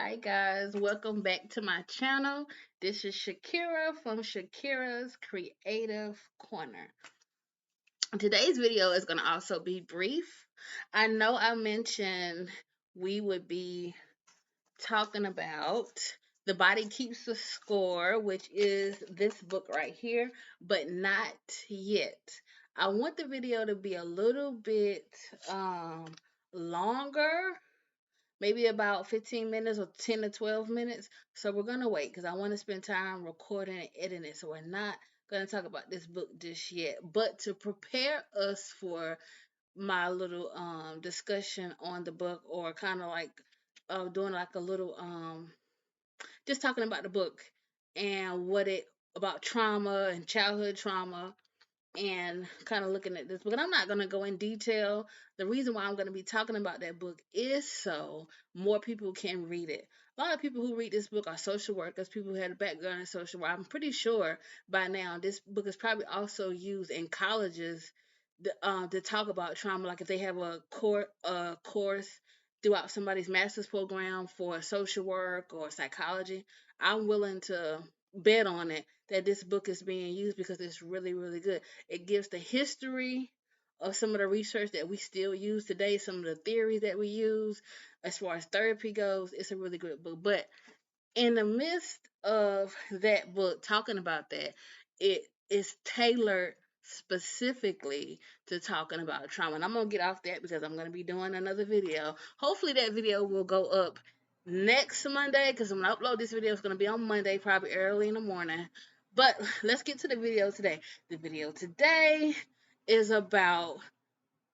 Hi guys, welcome back to my channel. This is Shakira from Shakira's Creative Corner. Today's video is going to also be brief. I know I mentioned we would be talking about The Body Keeps the Score, which is this book right here, but not yet. I want the video to be a little bit longer, maybe about 15 minutes or 10 to 12 minutes. So we're going to wait because I want to spend time recording and editing it. So we're not going to talk about this book just yet. But to prepare us for my little discussion on the book, or kind of like doing like a little just talking about the book and what it about trauma and childhood trauma, and kind of looking at this book. And I'm not going to go in detail. The reason why I'm going to be talking about that book is so more people can read it. A lot of people who read this book are social workers, people who had a background in social work. I'm pretty sure by now this book is probably also used in colleges to talk about trauma. Like if they have a course throughout somebody's master's program for social work or psychology, I'm willing to bet on it that this book is being used because it's really, really good. It gives the history of some of the research that we still use today, some of the theories that we use as far as therapy goes. It's a really good book. But in the midst of that book talking about that, it is tailored specifically to talking about trauma. And I'm going to get off that because I'm going to be doing another video. Hopefully that video will go up next Monday, because when I upload this video, it's going to be on Monday, probably early in the morning. But let's get to the video today. The video today is about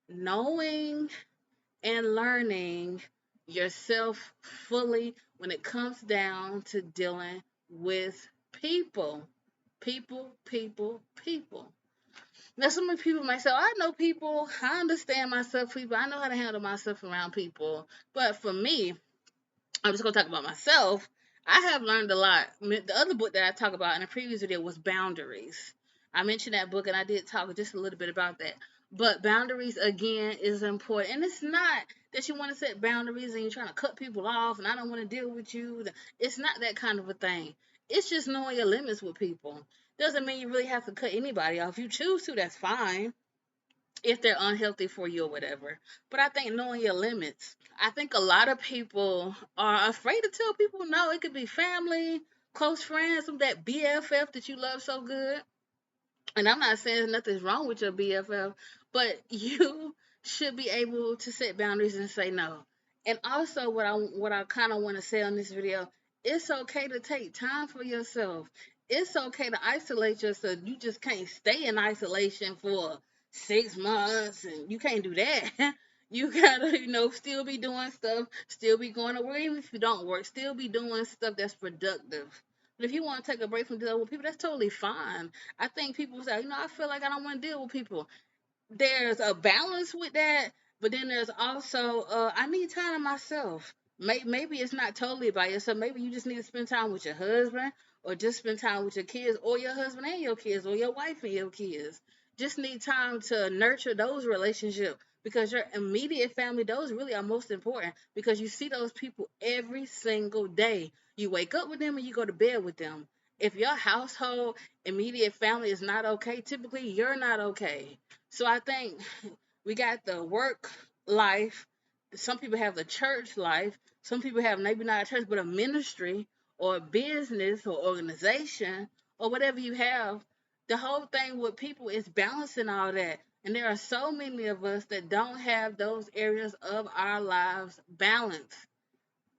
knowing and learning yourself fully when it comes down to dealing with people. People. Now, some of people might say, oh, I know people, I understand myself, people, I know how to handle myself around people. But for me, I'm just gonna talk about myself. I have learned a lot. The other book that I talked about in a previous video was Boundaries. I mentioned that book and I did talk just a little bit about that. But boundaries again is important, and it's not that you want to set boundaries and you're trying to cut people off, and I don't want to deal with you. It's not that kind of a thing. It's just knowing your limits with people. Doesn't mean you really have to cut anybody off. If you choose to, that's fine if they're unhealthy for you or whatever. But I think knowing your limits. I think a lot of people are afraid to tell people no. It could be family, close friends, some that BFF that you love so good. And I'm not saying nothing's wrong with your BFF, but you should be able to set boundaries and say no. And also, what I kind of want to say on this video, it's okay to take time for yourself. It's okay to isolate yourself. You just can't stay in isolation for 6 months, and you can't do that. You gotta, still be doing stuff, still be going to work, even if you don't work, still be doing stuff that's productive. But if you want to take a break from dealing with people, that's totally fine. I think people say, I feel like I don't want to deal with people. There's a balance with that, but then there's also, I need time to myself. Maybe it's not totally by yourself. Maybe you just need to spend time with your husband, or just spend time with your kids, or your husband and your kids, or your wife and your kids. Just need time to nurture those relationships, because your immediate family, those really are most important, because you see those people every single day. You wake up with them and you go to bed with them. If your household immediate family is not okay, typically you're not okay. So I think we got the work life. Some people have the church life. Some people have maybe not a church, but a ministry or a business or organization or whatever you have. The whole thing with people is balancing all that. And there are so many of us that don't have those areas of our lives balanced.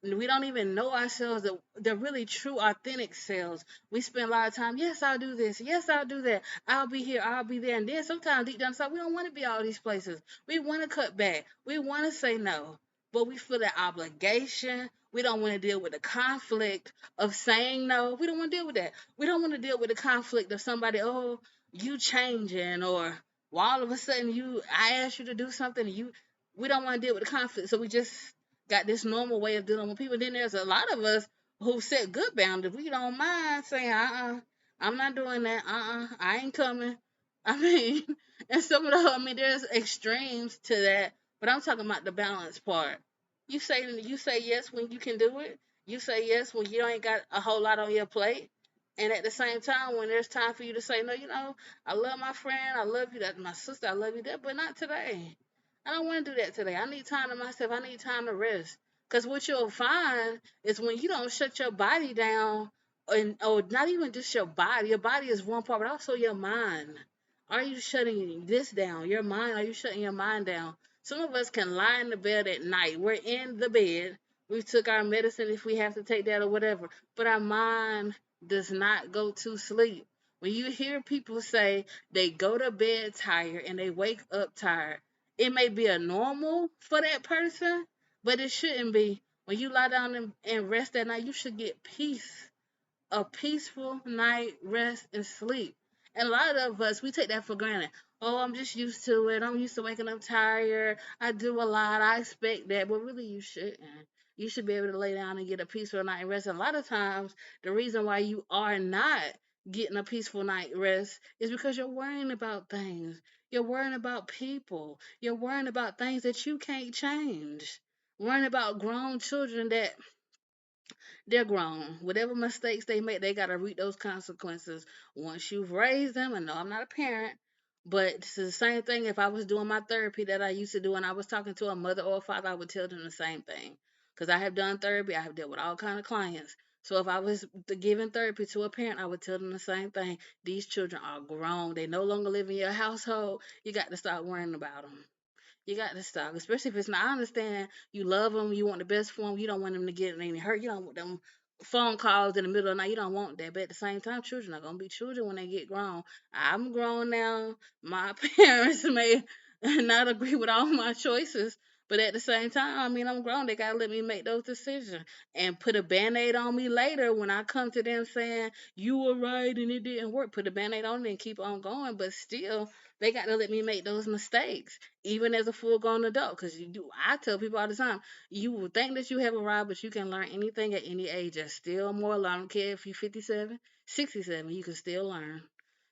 We don't even know ourselves, the really true authentic selves. We spend a lot of time, yes, I'll do this, yes, I'll do that, I'll be here, I'll be there. And then sometimes deep down inside, we don't want to be all these places. We want to cut back, we want to say no, but we feel that obligation. We don't want to deal with the conflict of saying no. We don't want to deal with that. We don't want to deal with the conflict of somebody, oh, you changing, or well, all of a sudden I asked you to do something and we don't want to deal with the conflict. So we just got this normal way of dealing with people. Then there's a lot of us who set good boundaries. We don't mind saying, I'm not doing that. I ain't coming. I mean, and some of there's extremes to that, but I'm talking about the balance part. You say yes when you can do it, You say yes when you ain't got a whole lot on your plate. And at the same time, when there's time for you to say, no, I love my friend, I love you, that's my sister, I love you, that, but not today. I don't want to do that today. I need time to myself. I need time to rest. Because what you'll find is when you don't shut your body down, and or not even just your body is one part, but also your mind. Are you shutting this down? Your mind, are you shutting your mind down? Some of us can lie in the bed at night. We're in the bed. We took our medicine if we have to take that or whatever, but our mind does not go to sleep. When you hear people say they go to bed tired and they wake up tired, it may be a normal for that person, but it shouldn't be. When you lie down and rest at night, you should get peace, a peaceful night rest and sleep. And a lot of us, we take that for granted. Oh, I'm just used to it. I'm used to waking up tired. I do a lot. I expect that. But really, you shouldn't. You should be able to lay down and get a peaceful night rest. And a lot of times, the reason why you are not getting a peaceful night rest is because you're worrying about things. You're worrying about people. You're worrying about things that you can't change. Worrying about grown children that they're grown. Whatever mistakes they make, they got to reap those consequences once you've raised them. And no, I'm not a parent, but it's the same thing. If I was doing my therapy that I used to do and I was talking to a mother or a father, I would tell them the same thing. Because I have done therapy, I have dealt with all kind of clients. So if I was giving therapy to a parent, I would tell them the same thing. These children are grown. They no longer live in your household. You got to start worrying about them. You got to stop, especially if it's not. I understand you love them, you want the best for them, you don't want them to get any hurt, you don't want them phone calls in the middle of the night, you don't want that. But at the same time, children are gonna be children when they get grown. I'm grown now. My parents may not agree with all my choices, but at the same time, I mean, I'm grown. They gotta let me make those decisions and put a band-aid on me later when I come to them saying you were right and it didn't work. Put a band-aid on it and keep on going, but still, they got to let me make those mistakes even as a full grown adult. Because you do, I tell people all the time, you will think that you have arrived, but you can learn anything at any age. There's still more. I don't care if you're 57, 67, you can still learn.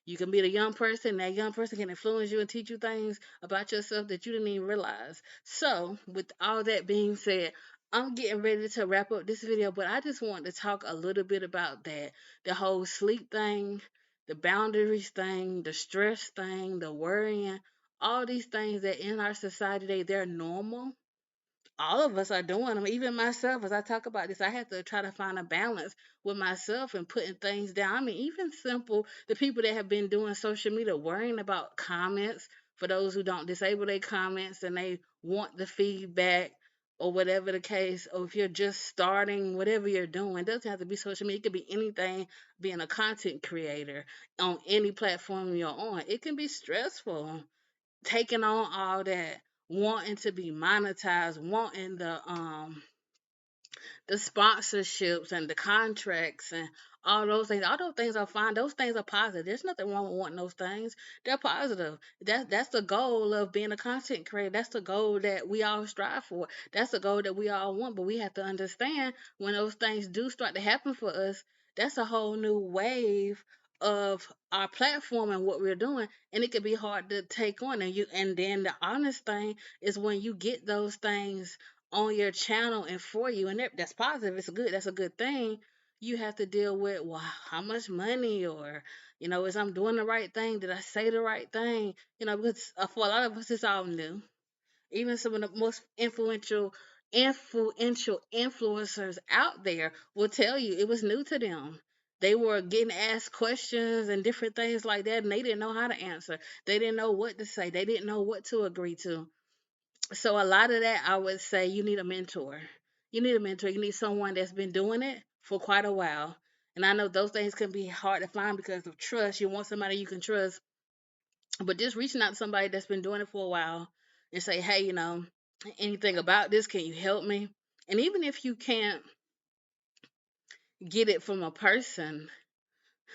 You can be a young person, that young person can influence you and teach you things about yourself that you didn't even realize. So, with all that being said, I'm getting ready to wrap up this video, but I just want to talk a little bit about that. The whole sleep thing, the boundaries thing, the stress thing, the worrying, all these things that in our society today, they're normal. All of us are doing them. Even myself, as I talk about this, I have to try to find a balance with myself and putting things down. I mean, even simple, the people that have been doing social media, worrying about comments, for those who don't disable their comments and they want the feedback or whatever the case, or if you're just starting, whatever you're doing, it doesn't have to be social media. It could be anything, being a content creator on any platform you're on. It can be stressful taking on all that, wanting to be monetized, wanting the sponsorships and the contracts and all those things. All those things are fine. Those things are positive. There's nothing wrong with wanting those things. They're positive. That's the goal of being a content creator. That's the goal that we all strive for. That's the goal that we all want. But we have to understand when those things do start to happen for us, that's a whole new wave of our platform and what we're doing, and it can be hard to take on. And then the honest thing is when you get those things on your channel and for you, and that's positive. It's good. That's a good thing. You have to deal with, well, how much money, or is I'm doing the right thing? Did I say the right thing? Because for a lot of us, it's all new. Even some of the most influential influencers out there will tell you it was new to them. They were getting asked questions and different things like that, and they didn't know how to answer. They didn't know what to say. They didn't know what to agree to. So a lot of that, I would say, you need a mentor. You need a mentor. You need someone that's been doing it for quite a while. And I know those things can be hard to find because of trust. You want somebody you can trust, but just reaching out to somebody that's been doing it for a while and say, hey, anything about this? Can you help me? And even if you can't get it from a person,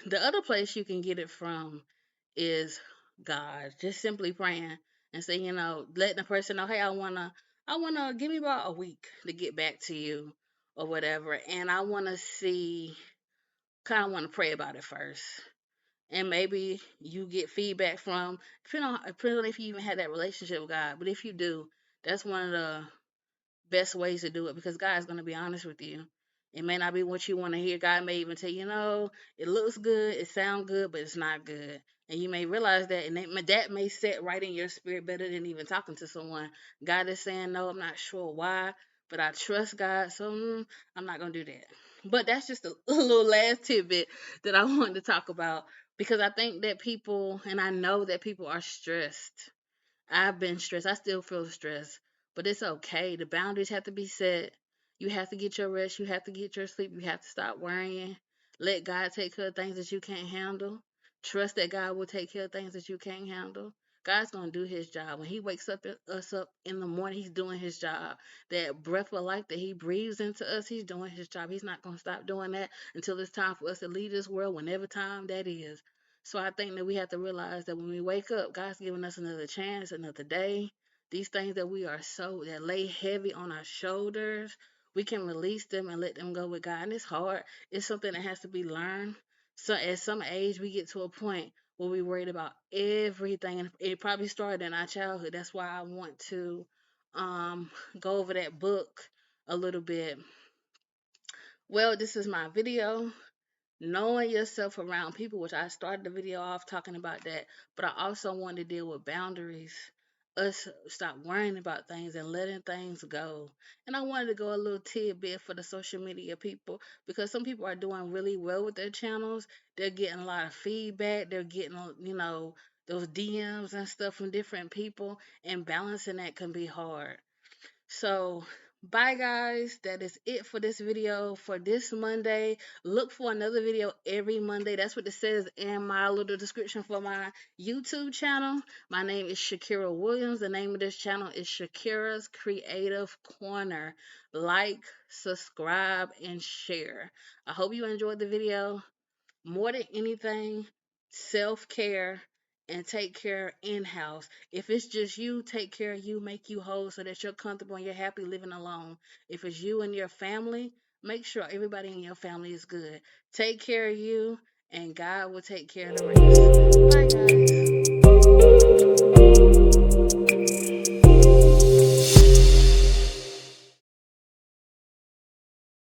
the other place you can get it from is God. Just simply praying and say, letting the person know, hey, I wanna give me about a week to get back to you or whatever. And I wanna see, kinda wanna pray about it first. And maybe you get feedback from, depending on if you even had that relationship with God. But if you do, that's one of the best ways to do it, because God's gonna be honest with you. It may not be what you want to hear. God may even tell you, it looks good, it sounds good, but it's not good. And you may realize that, and that may set right in your spirit better than even talking to someone. God is saying, no, I'm not sure why, but I trust God, so I'm not going to do that. But that's just a little last tidbit that I wanted to talk about because I think that people, and I know that people are stressed. I've been stressed. I still feel stressed, but it's okay. The boundaries have to be set. You have to get your rest. You have to get your sleep. You have to stop worrying. Let God take care of things that you can't handle. Trust that God will take care of things that you can't handle. God's gonna do His job. When He wakes us up in the morning, He's doing His job. That breath of life that He breathes into us, He's doing His job. He's not gonna stop doing that until it's time for us to leave this world, whenever time that is. So I think that we have to realize that when we wake up, God's giving us another chance, another day. These things that that lay heavy on our shoulders, we can release them and let them go with God. And it's hard. It's something that has to be learned. So at some age, we get to a point where we worried about everything, and it probably started in our childhood. That's why I want to go over that book a little bit. Well, this is my video, knowing yourself around people, which I started the video off talking about that, but I also want to deal with boundaries. Us stop worrying about things and letting things go. And I wanted to go a little tidbit for the social media people because some people are doing really well with their channels. They're getting a lot of feedback. They're getting, those DMs and stuff from different people, and balancing that can be hard. So, bye guys. That is it for this video for this Monday. Look for another video every Monday. That's what it says in my little description for my YouTube channel. My name is Shakira Williams. The name of this channel is Shakira's Creative Corner. Like, subscribe, and share. I hope you enjoyed the video. More than anything, self care and take care in house. If it's just you, take care of you, make you whole so that you're comfortable and you're happy living alone. If it's you and your family, make sure everybody in your family is good. Take care of you, and God will take care of the rest. Bye, guys.